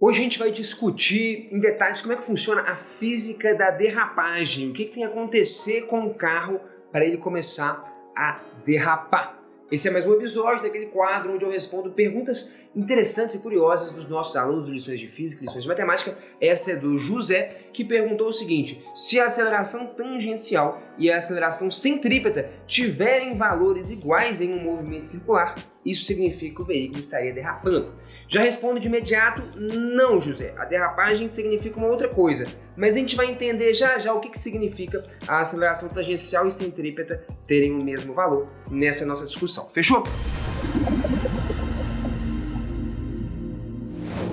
Hoje a gente vai discutir em detalhes como é que funciona a física da derrapagem, o que tem que acontecer com o carro para ele começar a derrapar. Esse é mais um episódio daquele quadro onde eu respondo perguntas interessantes e curiosas dos nossos alunos de lições de física, lições de matemática. Essa é do José, que perguntou o seguinte: se a aceleração tangencial e a aceleração centrípeta tiverem valores iguais em um movimento circular, isso significa que o veículo estaria derrapando. Já respondo de imediato: não, José, a derrapagem significa uma outra coisa, mas a gente vai entender já já o que significa a aceleração tangencial e centrípeta terem o mesmo valor nessa nossa discussão. Fechou?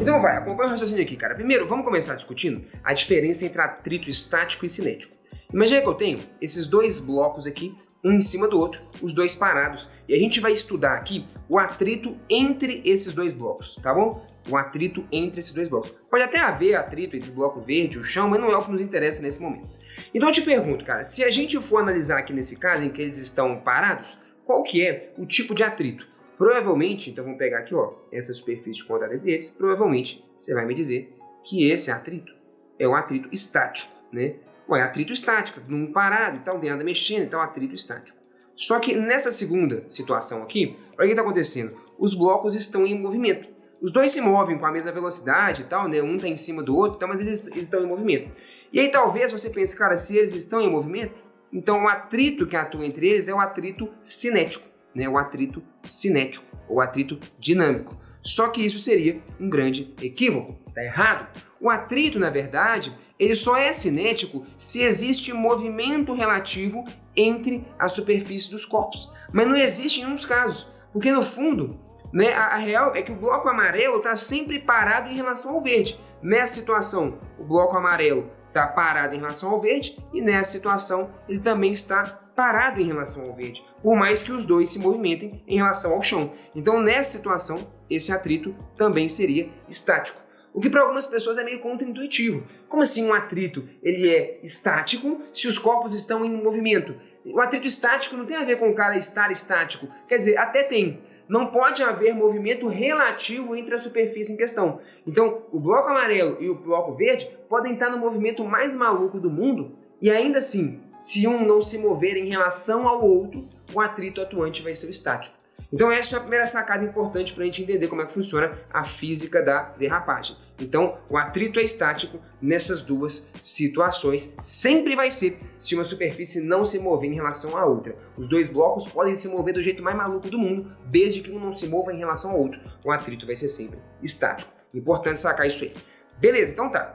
Então vai, acompanha o raciocínio aqui, cara. Primeiro, vamos começar discutindo a diferença entre atrito estático e cinético. Imagina que eu tenho esses dois blocos aqui, um em cima do outro, os dois parados, e a gente vai estudar aqui o atrito entre esses dois blocos, tá bom? O atrito entre esses dois blocos. Pode até haver atrito entre o bloco verde e o chão, mas não é o que nos interessa nesse momento. Então eu te pergunto, cara, se a gente for analisar aqui nesse caso em que eles estão parados, qual que é o tipo de atrito? Provavelmente, então vamos pegar aqui, ó, essa superfície de contato entre eles, provavelmente você vai me dizer que esse atrito é o atrito estático, né? É atrito estático, num parado e tal, nada mexendo, então atrito estático. Só que nessa segunda situação aqui, olha o que está acontecendo. Os blocos estão em movimento. Os dois se movem com a mesma velocidade e tal, né? Um está em cima do outro, então, mas eles estão em movimento. E aí talvez você pense, cara, se eles estão em movimento, então o atrito que atua entre eles é o atrito cinético, né? O atrito cinético, ou atrito dinâmico. Só que isso seria um grande equívoco, tá errado. O atrito, na verdade, ele só é cinético se existe movimento relativo entre a superfície dos corpos. Mas não existe em nenhum dos casos, porque no fundo, né, a real é que o bloco amarelo está sempre parado em relação ao verde. Nessa situação, o bloco amarelo está parado em relação ao verde e nessa situação ele também está parado em relação ao verde, por mais que os dois se movimentem em relação ao chão. Então, nessa situação, esse atrito também seria estático. O que para algumas pessoas é meio contraintuitivo. Como assim um atrito ele é estático se os corpos estão em movimento? O atrito estático não tem a ver com o cara estar estático. Quer dizer, até tem. Não pode haver movimento relativo entre a superfície em questão. Então, o bloco amarelo e o bloco verde podem estar no movimento mais maluco do mundo e ainda assim, se um não se mover em relação ao outro, o atrito atuante vai ser o estático. Então essa é a primeira sacada importante para a gente entender como é que funciona a física da derrapagem. Então o atrito é estático nessas duas situações, sempre vai ser se uma superfície não se mover em relação à outra. Os dois blocos podem se mover do jeito mais maluco do mundo, desde que um não se mova em relação ao outro, o atrito vai ser sempre estático. Importante sacar isso aí. Beleza, então tá.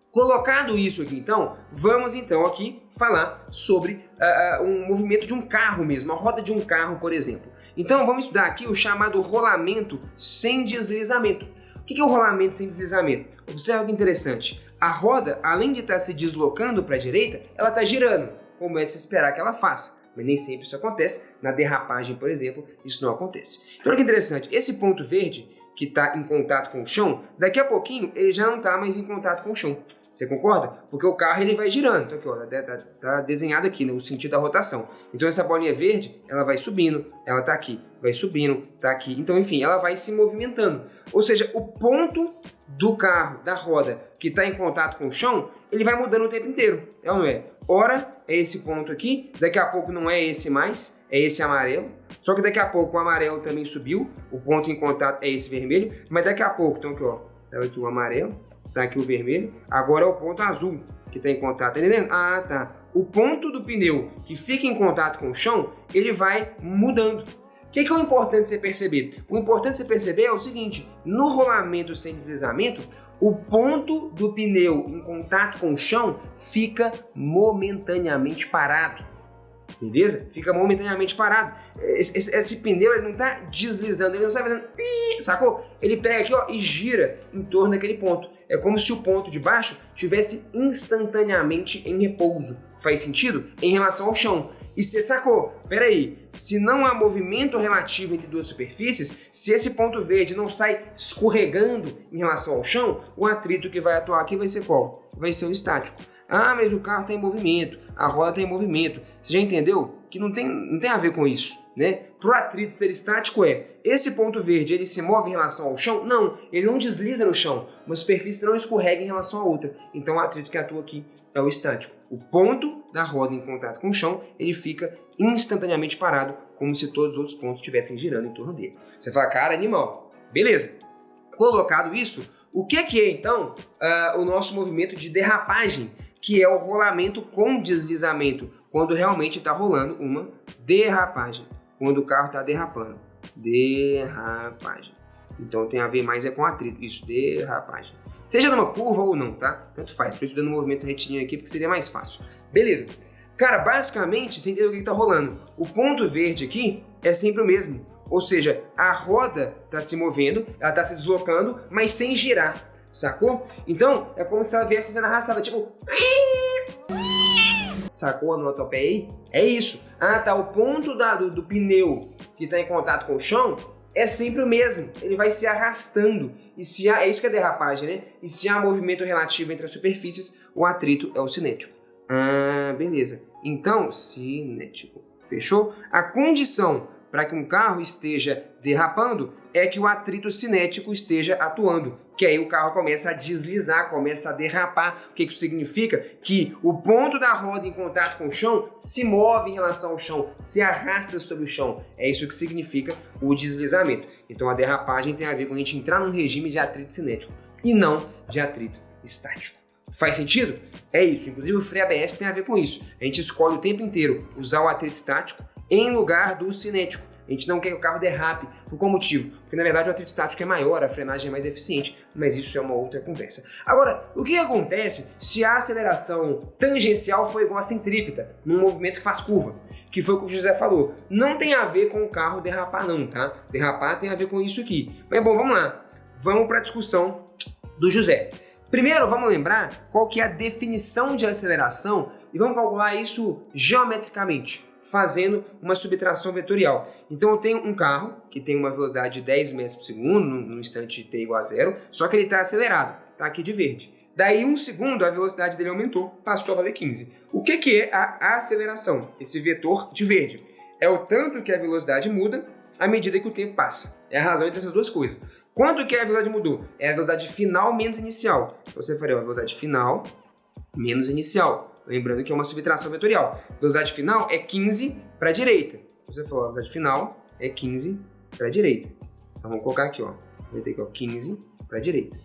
Colocado isso aqui então, vamos então aqui falar sobre um movimento de um carro mesmo, a roda de um carro, por exemplo. Então vamos estudar aqui o chamado rolamento sem deslizamento. O que é o rolamento sem deslizamento? Observa que interessante. A roda, além de estar se deslocando para a direita, ela está girando, como é de se esperar que ela faça. Mas nem sempre isso acontece. Na derrapagem, por exemplo, isso não acontece. Então olha que interessante, esse ponto verde que está em contato com o chão, daqui a pouquinho ele já não está mais em contato com o chão. Você concorda? Porque o carro ele vai girando. Então aqui, ó, tá desenhado aqui, né, o sentido da rotação. Então essa bolinha verde, ela vai subindo, ela tá aqui, vai subindo, tá aqui. Então, enfim, ela vai se movimentando. Ou seja, o ponto do carro, da roda, que está em contato com o chão, ele vai mudando o tempo inteiro. É ou não é? Ora é esse ponto aqui, daqui a pouco não é esse mais, é esse amarelo. Só que daqui a pouco o amarelo também subiu, o ponto em contato é esse vermelho, mas daqui a pouco, então aqui, ó, tá aqui o amarelo. Tá aqui o vermelho, agora é o ponto azul que está em contato, tá entendendo? Ah, tá. O ponto do pneu que fica em contato com o chão, ele vai mudando. O que é o importante você perceber? O importante você perceber é o seguinte: no rolamento sem deslizamento, o ponto do pneu em contato com o chão fica momentaneamente parado. Beleza? Fica momentaneamente parado. Esse pneu ele não está deslizando, ele não está fazendo... Sacou? Ele pega aqui, ó, e gira em torno daquele ponto. É como se o ponto de baixo estivesse instantaneamente em repouso. Faz sentido? Em relação ao chão. E você sacou? Peraí, se não há movimento relativo entre duas superfícies, se esse ponto verde não sai escorregando em relação ao chão, o atrito que vai atuar aqui vai ser qual? Vai ser o estático. Ah, mas o carro está em movimento, a roda está em movimento. Você já entendeu que não tem a ver com isso, né? Para o atrito ser estático esse ponto verde, ele se move em relação ao chão? Não, ele não desliza no chão, uma superfície não escorrega em relação à outra. Então o atrito que atua aqui é o estático. O ponto da roda em contato com o chão, ele fica instantaneamente parado, como se todos os outros pontos estivessem girando em torno dele. Você fala, cara, animal. Beleza. Colocado isso, o que é então o nosso movimento de derrapagem, que é o rolamento com deslizamento, quando realmente está rolando uma derrapagem, quando o carro está derrapando. Derrapagem. Então tem a ver mais com atrito, isso, derrapagem. Seja numa curva ou não, tá? Tanto faz, estou estudando o movimento retilíneo aqui porque seria mais fácil. Beleza. Cara, basicamente, você entendeu o que está rolando. O ponto verde aqui é sempre o mesmo. Ou seja, a roda está se movendo, ela está se deslocando, mas sem girar, sacou? Então, é como se ela viesse sendo arrastada, tipo... Sacou a onomatopeia aí? É isso. Ah, tá, o ponto do pneu que está em contato com o chão é sempre o mesmo. Ele vai se arrastando. E se há, é isso que é derrapagem, né? E se há movimento relativo entre as superfícies, o atrito é o cinético. Ah, beleza. Então, cinético. Fechou? A condição para que um carro esteja derrapando é que o atrito cinético esteja atuando, que aí o carro começa a deslizar, começa a derrapar. O que isso significa? Que o ponto da roda em contato com o chão se move em relação ao chão, se arrasta sobre o chão. É isso que significa o deslizamento. Então a derrapagem tem a ver com a gente entrar num regime de atrito cinético e não de atrito estático. Faz sentido? É isso. Inclusive o freio ABS tem a ver com isso. A gente escolhe o tempo inteiro usar o atrito estático em lugar do cinético. A gente não quer que o carro derrape. Por qual motivo? Porque na verdade o atrito estático é maior, a frenagem é mais eficiente, mas isso é uma outra conversa. Agora, o que acontece se a aceleração tangencial for igual a centrípeta, num movimento que faz curva? Que foi o que o José falou. Não tem a ver com o carro derrapar não, tá? Derrapar tem a ver com isso aqui. Mas bom, vamos lá. Vamos para a discussão do José. Primeiro, vamos lembrar qual que é a definição de aceleração e vamos calcular isso geometricamente, fazendo uma subtração vetorial. Então eu tenho um carro que tem uma velocidade de 10 metros por segundo, no instante t igual a zero, só que ele está acelerado, está aqui de verde. Daí, um segundo, a velocidade dele aumentou, passou a valer 15. O que é a aceleração? Esse vetor de verde. É o tanto que a velocidade muda à medida que o tempo passa. É a razão entre essas duas coisas. Quanto que a velocidade mudou? É a velocidade final menos inicial. Então você faria a velocidade final menos inicial. Lembrando que é uma subtração vetorial. Velocidade final é 15 para a direita. Você falou, a velocidade final é 15 para a direita. Então vamos colocar aqui, ó. Você vai ter aqui, ó, 15 para a direita.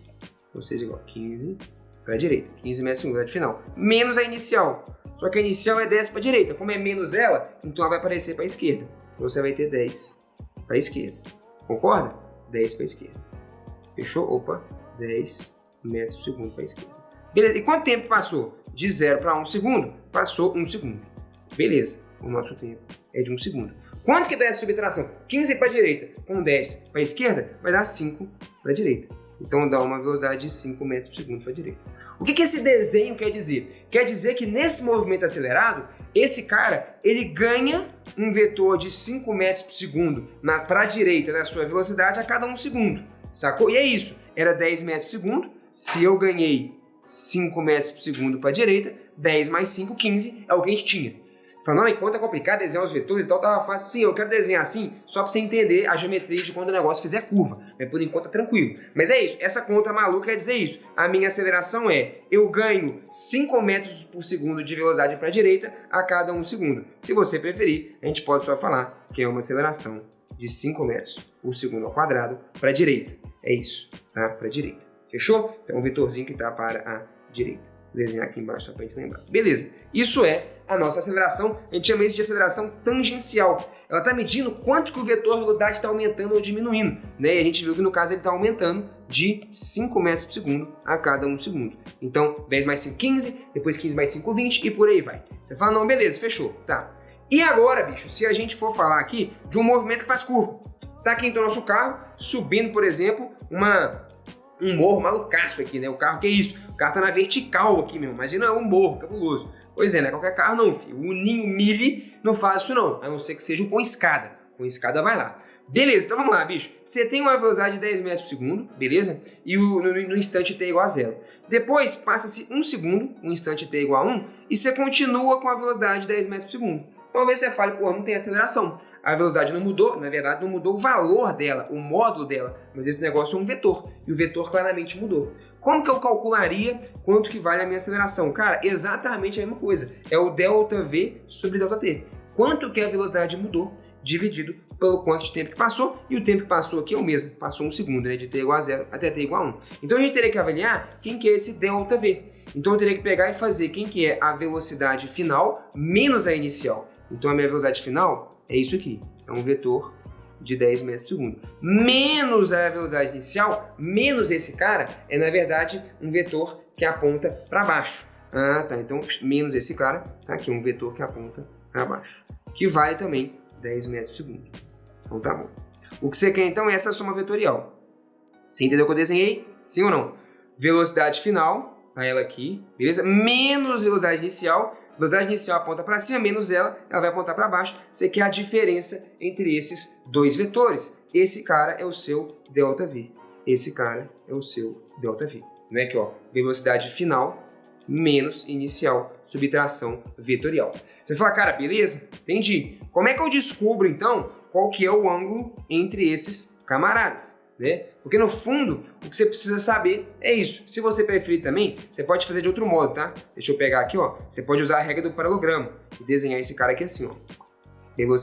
Ou seja, igual 15 para a direita. 15 metros por segundo, velocidade final. Menos a inicial. Só que a inicial é 10 para a direita. Como é menos ela, então ela vai aparecer para a esquerda. Então você vai ter 10 para a esquerda. Concorda? 10 para a esquerda. Fechou? Opa, 10 metros por segundo para a esquerda. Beleza, e quanto tempo passou? De 0 para 1 segundo? Passou 1 segundo. Beleza, o nosso tempo é de 1 segundo. Quanto que dá essa subtração? 15 para a direita com 10 para a esquerda vai dar 5 para a direita. Então dá uma velocidade de 5 metros por segundo para a direita. O que esse desenho quer dizer? Quer dizer que nesse movimento acelerado, esse cara, ele ganha um vetor de 5 metros por segundo para a direita na sua velocidade a cada 1 segundo. Sacou? E é isso. Era 10 metros por segundo. Se eu ganhei 5 metros por segundo para a direita, 10 mais 5, 15 é o que a gente tinha. Falando, não, enquanto é complicado desenhar os vetores e tal, tava fácil. Sim, eu quero desenhar assim, só para você entender a geometria de quando o negócio fizer curva. Mas por enquanto tá tranquilo. Mas é isso, essa conta maluca quer dizer isso. A minha aceleração é, eu ganho 5 metros por segundo de velocidade para a direita a cada 1 segundo. Se você preferir, a gente pode só falar que é uma aceleração de 5 metros por segundo ao quadrado para a direita. É isso, tá? Para a direita. Fechou? Então um vetorzinho que tá para a direita. Vou desenhar aqui embaixo só para a gente lembrar. Beleza. Isso é a nossa aceleração. A gente chama isso de aceleração tangencial. Ela está medindo quanto que o vetor de velocidade está aumentando ou diminuindo. Né? E a gente viu que no caso ele está aumentando de 5 metros por segundo a cada 1 segundo. Então 10 mais 5, 15. Depois 15 mais 5, 20 e por aí vai. Você fala, não, beleza, fechou. Tá. E agora, bicho, se a gente for falar aqui de um movimento que faz curva. Tá aqui então o nosso carro subindo, por exemplo, um morro malucaço aqui, né? O carro, que é isso? O carro tá na vertical aqui, meu. Imagina um morro cabuloso. Pois é, não é qualquer carro não, filho. O Ninho Mille não faz isso não, a não ser que seja com escada. Com escada vai lá. Beleza, então vamos lá, bicho. Você tem uma velocidade de 10 metros por segundo, beleza? E no instante t igual a 0. Depois passa-se 1 segundo, um instante t igual a 1, e você continua com a velocidade de 10 metros por segundo. talvez você fale, pô, não tem aceleração. A velocidade não mudou, na verdade não mudou o valor dela, o módulo dela, mas esse negócio é um vetor, e o vetor claramente mudou. Como que eu calcularia quanto que vale a minha aceleração? Cara, exatamente a mesma coisa, é o ΔV sobre ΔT. Quanto que a velocidade mudou, dividido pelo quanto de tempo que passou, e o tempo que passou aqui é o mesmo, passou 1 segundo, né, de t igual a 0 até t igual a 1. Então a gente teria que avaliar quem que é esse ΔV. Então eu teria que pegar e fazer quem que é a velocidade final menos a inicial. Então a minha velocidade final é isso aqui, é um vetor de 10 metros por segundo. Menos a velocidade inicial, menos esse cara, é na verdade um vetor que aponta para baixo. Ah, tá, então menos esse cara, tá aqui um vetor que aponta para baixo, que vale também 10 metros por segundo. Então tá bom. O que você quer então é essa soma vetorial. Você entendeu o que eu desenhei? Sim ou não? Velocidade final, tá ela aqui, beleza? Menos velocidade inicial. Velocidade inicial aponta para cima, menos ela vai apontar para baixo. Você quer a diferença entre esses dois vetores. Esse cara é o seu ΔV. Esse cara é o seu ΔV. Não é aqui, ó, velocidade final menos inicial, subtração vetorial. Você fala, cara, beleza? Entendi. Como é que eu descubro, então, qual que é o ângulo entre esses camaradas, né? Porque, no fundo, o que você precisa saber é isso. Se você preferir também, você pode fazer de outro modo, tá? Deixa eu pegar aqui, ó. Você pode usar a regra do paralelogramo e desenhar esse cara aqui assim, ó.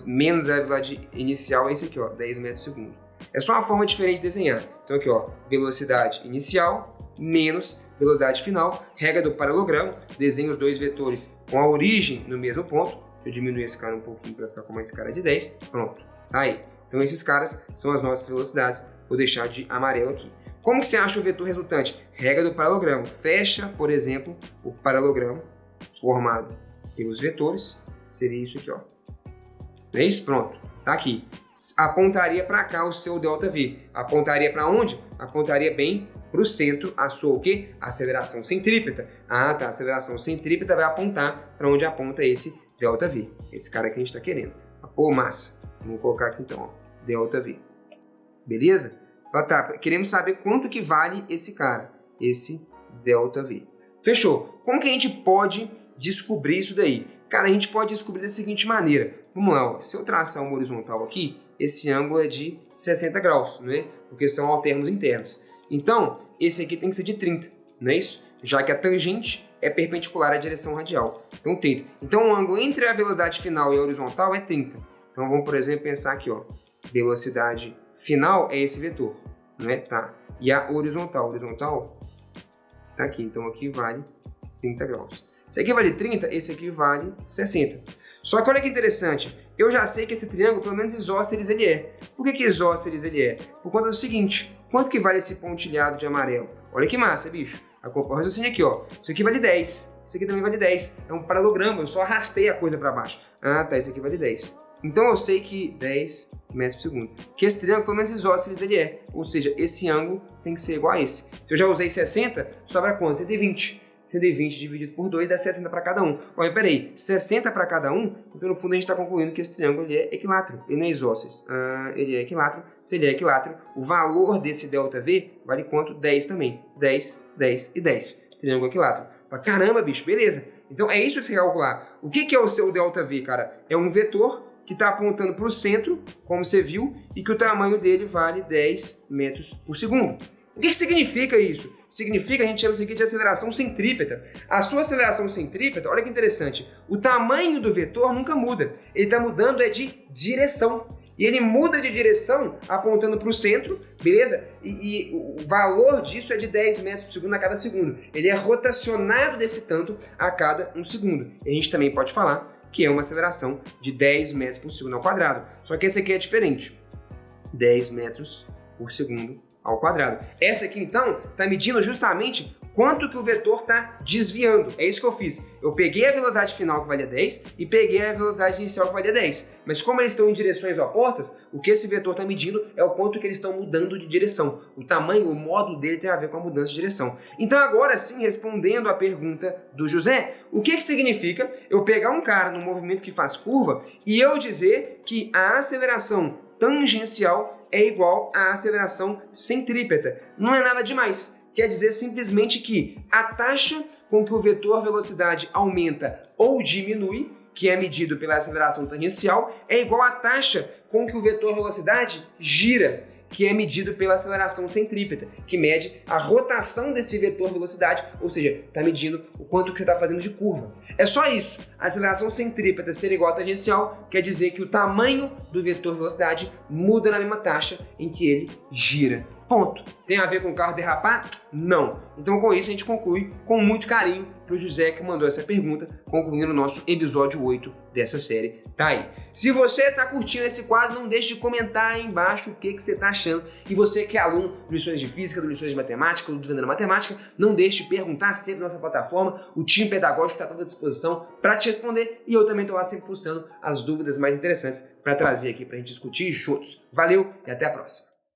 Menos a velocidade inicial é isso aqui, ó, 10 metros por segundo. É só uma forma diferente de desenhar. Então, aqui, ó, velocidade inicial menos velocidade final, regra do paralelogramo, desenho os dois vetores com a origem no mesmo ponto. Deixa eu diminuir esse cara um pouquinho para ficar com mais cara de 10. Pronto, tá aí. Então esses caras são as nossas velocidades. Vou deixar de amarelo aqui. Como que você acha o vetor resultante? Regra do paralelogramo. Fecha, por exemplo, o paralelogramo formado pelos vetores. Seria isso aqui, ó. Não é isso? Pronto, tá aqui. Apontaria para cá o seu ΔV. Apontaria para onde? Apontaria bem para o centro a sua o quê? Aceleração centrípeta. Ah, tá. A aceleração centrípeta vai apontar para onde aponta esse ΔV. Esse cara que a gente está querendo. Pô, massa. Vamos colocar aqui então, ó, ΔV. Beleza? Tá, queremos saber quanto que vale esse cara, esse ΔV. Fechou. Como que a gente pode descobrir isso daí? Cara, a gente pode descobrir da seguinte maneira. Vamos lá, ó. Se eu traçar uma horizontal aqui, esse ângulo é de 60 graus, não é? Porque são altérrimos internos. Então, esse aqui tem que ser de 30, não é isso? Já que a tangente é perpendicular à direção radial. Então, 30. Então, o ângulo entre a velocidade final e a horizontal é 30. Então, vamos, por exemplo, pensar aqui, ó. Velocidade final é esse vetor, não é? Tá. E a horizontal tá aqui. Então, aqui vale 30 graus. Esse aqui vale 30, esse aqui vale 60. Só que olha que interessante, eu já sei que esse triângulo, pelo menos isósceles ele é. Por que isósceles ele é? Por conta do seguinte, quanto que vale esse pontilhado de amarelo? Olha que massa, bicho. Acompanha o raciocínio aqui, ó. Isso aqui vale 10, isso aqui também vale 10. É um paralelogramo, eu só arrastei a coisa para baixo. Ah, tá, esse aqui vale 10. Então eu sei que 10 metros por segundo. Que esse triângulo, pelo menos isósceles ele é. Ou seja, esse ângulo tem que ser igual a esse. Se eu já usei 60, sobra quanto? 120. 120 dividido por 2 dá 60 para cada um. Olha, peraí, 60 para cada um, então no fundo a gente está concluindo que esse triângulo ele é equilátero, ele não é isósceles. Ele é equilátero. Se ele é equilátero, o valor desse ΔV vale quanto? 10 também. 10, 10 e 10. Triângulo equilátero. Caramba, bicho, beleza. Então é isso que você quer calcular. O que é o seu ΔV, cara? É um vetor que está apontando para o centro, como você viu, e que o tamanho dele vale 10 metros por segundo. O que significa isso? Significa, a gente chama isso aqui de aceleração centrípeta. A sua aceleração centrípeta, olha que interessante, o tamanho do vetor nunca muda. Ele está mudando é de direção. E ele muda de direção apontando para o centro, beleza? E o valor disso é de 10 metros por segundo a cada segundo. Ele é rotacionado desse tanto a cada um segundo. E a gente também pode falar que é uma aceleração de 10 metros por segundo ao quadrado. Só que esse aqui é diferente. 10 metros por segundo ao quadrado. Essa aqui, então, está medindo justamente quanto que o vetor está desviando. É isso que eu fiz. Eu peguei a velocidade final que valia 10 e peguei a velocidade inicial que valia 10. Mas como eles estão em direções opostas, o que esse vetor está medindo é o quanto que eles estão mudando de direção. O tamanho, o módulo dele tem a ver com a mudança de direção. Então agora sim, respondendo à pergunta do José, o que significa eu pegar um cara num movimento que faz curva e eu dizer que a aceleração tangencial é igual à aceleração centrípeta. Não é nada demais. Quer dizer simplesmente que a taxa com que o vetor velocidade aumenta ou diminui que é medido pela aceleração tangencial, é igual à taxa com que o vetor velocidade gira, que é medido pela aceleração centrípeta, que mede a rotação desse vetor velocidade, ou seja, está medindo o quanto que você está fazendo de curva. É só isso. A aceleração centrípeta ser igual à tangencial quer dizer que o tamanho do vetor velocidade muda na mesma taxa em que ele gira. Ponto. Tem a ver com o carro derrapar? Não. Então com isso a gente conclui com muito carinho para o José que mandou essa pergunta, concluindo o nosso episódio 8 dessa série. Tá aí. Se você está curtindo esse quadro, não deixe de comentar aí embaixo o que você está achando. E você que é aluno de lições de física, de lições de matemática, do Desvendando Matemática, não deixe de perguntar sempre na nossa plataforma. O time pedagógico está à disposição para te responder e eu também estou lá sempre fuçando as dúvidas mais interessantes para trazer aqui para a gente discutir juntos. Valeu e até a próxima.